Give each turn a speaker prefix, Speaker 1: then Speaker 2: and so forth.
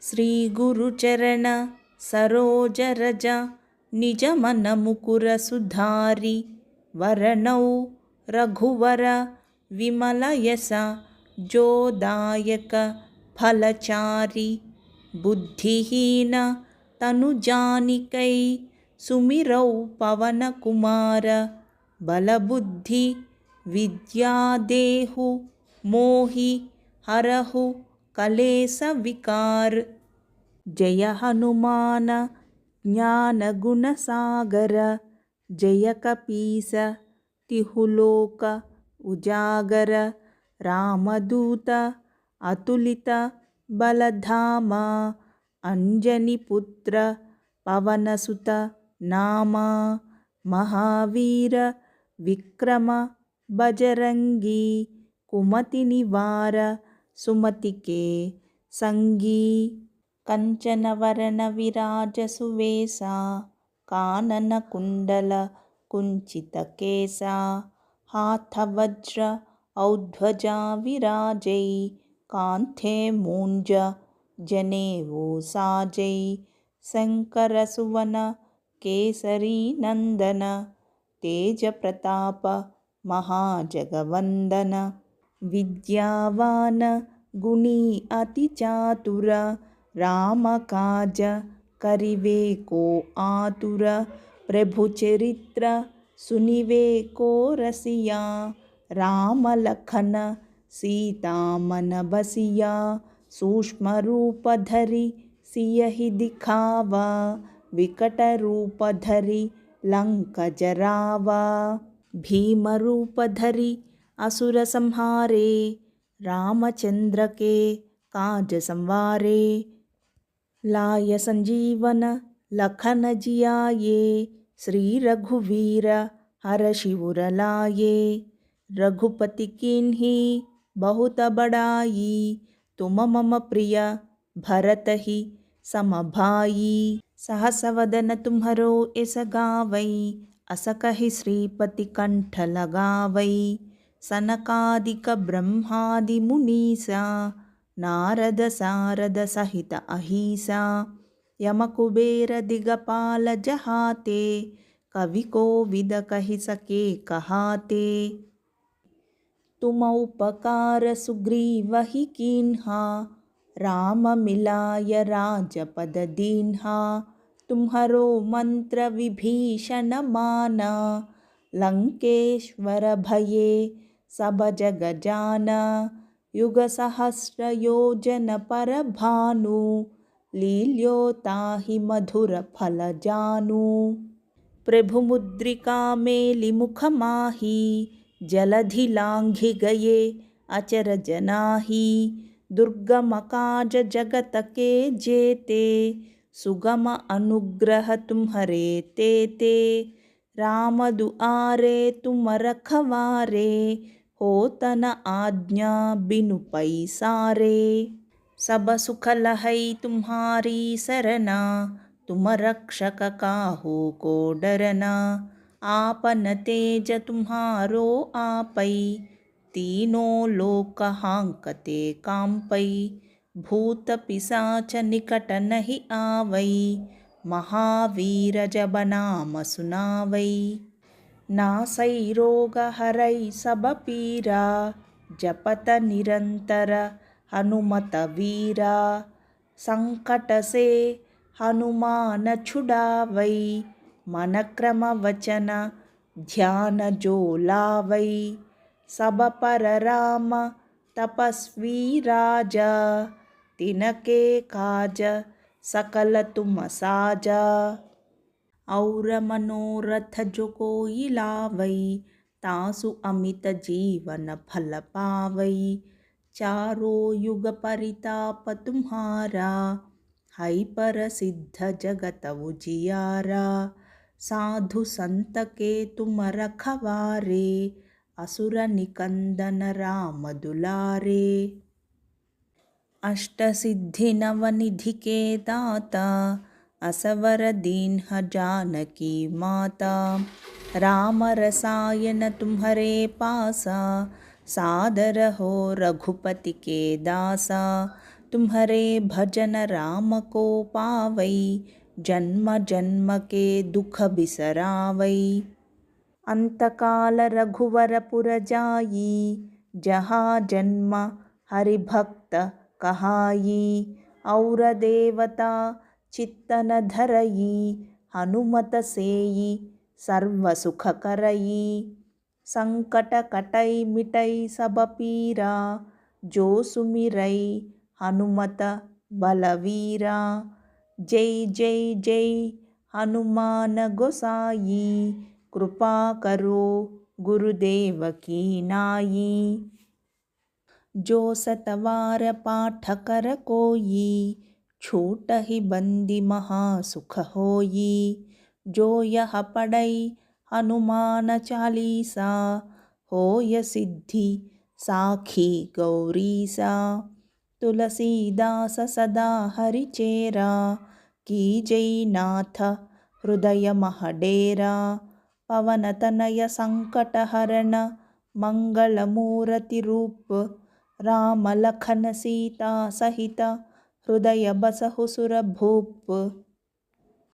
Speaker 1: శ్రీ గురుచరణ సరోజ రజ నిజ మన ముకుర సుధారి వరణౌ రఘువర విమల యస జోదాయక ఫలచారి బుద్ధిహీన తను జానికై సుమిరౌ పవన కుమార బలబుద్ధి విద్యాదేహు మోహి హరహు కలేశ వికార్. జయ హనుమాన జ్ఞాన గుణ సాగర జయ కపీస తిహులోక ఉజాగర రామదూత అతులిత బలధామ అంజని పుత్ర పవనసుత నామ మహావీర విక్రమ బజరంగి కుమతి నివార సుమతికే సంగీ. కంచనవరణ విరాజ సువేశ కానన కుండల కుంచిత కేశ హాథవజ్ర ఔధ్వజా విరాజై కాంథే మూంజ జనేవో సాజై శంకర సువన కేసరీ నందన తేజ ప్రతాప మహాజగవందన. విద్యావాన గుణీ అతి చాతుర రామ కాజ కరివే కో ఆతుర ప్రభు చరిత్ర సునివే కో రసియా రామ లఖన సీతామన బసియా సూక్ష్మ రూప ధరి సియహి దిఖావా వికట రూప ధరి లంక జరావా. భీమ రూప ధరి असुर संहारे रामचंद्र के काज संवारे लाय संजीवन लखन जियाये श्री रघुवीर हर शिवर लाये. रघुपति कीन्ही बहुत बड़ाई तुम मम प्रिय भरत ही समभाई. सहस वदन तुम्हरो एस गावै अस कहि श्रीपति कंठ लगावै. सनकादिक ब्रह्मादि मुनीसा नारद सारद सहित अहिसा यम कुबेर दिगपाल जहाते कवि कोविद कहि सके कहाते. तुम उपकार सुग्रीव ही कीन्हा राम मिलाय राजपद दीन्हा. तुम्हरो मंत्र विभीषण माना लंकेश्वर भये सब जग जाना. युग सहस्र योजन पर भानु लील्योताहि मधुर फल जानु. प्रभु मुद्रिका मेलि मुख माही जलधि लांघि गए अचर जनाही. दुर्गम काज जगत के जेते सुगम अनुग्रह तुम्हरे तेते. राम दुआरे तुम रखवारे होत न आज्ञा बिनु पैसारे. सब सुख लहै तुम्हारी सरना तुम रक्षक काहू को डरना. आपन तेज तुम्हारो आपै तीनों लोक हांकते कांपै. भूत पिशाच निकट नहीं आवै महावीर जब नाम सुनावै. नासै रोग हरै सब पीरा जपत निरंतर हनुमत वीरा. संकट से हनुमान छुड़ावै मन क्रम वचन ध्यान जो लावै. सब पर राम तपस्वी राजा तिनके काज सकल तुम साजा. और मनोरथ जो कोई लावै तासु अमित जीवन फल पावै. चारों युग परिताप तुम्हारा है पर सिद्ध जगत उजियारा. साधु संत के तुम रखवारे असुर निकंदन राम दुलारे. अष्ट सिद्धि नव निधि के दाता असवर दीन्ह जानकी माता. राम रसायन तुम्हारे पासा सादर हो रघुपति के दासा. तुम्हारे भजन राम को पावै, जन्म जन्म के दुख बिसरावै। अंतकाल रघुवर पुर जाई, जहाँ जन्म हरिभक्त कहाई। और देवता चित्तन धरई, हनुमत सेई सर्व सुख करई। संकट कटै मिटै सब पीरा, जो सुमिरै हनुमत बलवीरा। जय जय जय हनुमान गोसाई, कृपा करो गुरुदेव की नाई। जो सतवार पाठ कर कोई, छूटहि बंदी महा सुख होई। जो यह पढ़ै हनुमान चालीसा, होय सिद्धि साखी गौरीसा। तुलसीदास सदा हरिचेरा, कीजै नाथ हृदय मह डेरा। पवन तनय संकट हरण, मंगल मूरति रूप। राम लखन सीता सहित, हृदय बसहु सुर भूप।